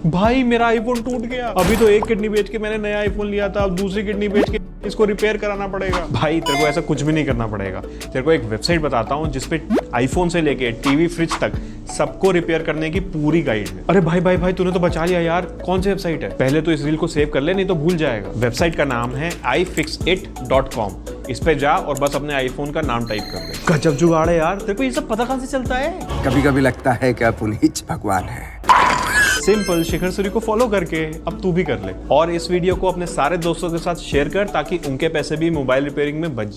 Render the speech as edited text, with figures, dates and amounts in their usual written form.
भाई मेरा आईफोन टूट गया। अभी तो एक किडनी बेच के मैंने नया आईफोन लिया था, अब दूसरी किडनी बेच के इसको रिपेयर कराना पड़ेगा। भाई तेरे को ऐसा कुछ भी नहीं करना पड़ेगा। तेरे को एक वेबसाइट बताता हूँ जिसपे आईफोन से लेके टीवी फ्रिज तक सबको रिपेयर करने की पूरी गाइड है। अरे भाई भाई भाई तूने तो बचा लिया यार। कौन सी वेबसाइट है? पहले तो इस रील को सेव कर ले, नहीं तो भूल जाएगा। वेबसाइट का नाम है ifixit.com। इस पे जा और बस अपने आईफोन का नाम टाइप कर दे। गजब जुगाड़ है यार। तेरे को ये सब पता कहां से चलता है? कभी कभी लगता है कि आप उन्हीं भगवान है। सिंपल शिखर सूरी को फॉलो करके अब तू भी कर ले। और इस वीडियो को अपने सारे दोस्तों के साथ शेयर कर ताकि उनके पैसे भी मोबाइल रिपेयरिंग में बच जाए।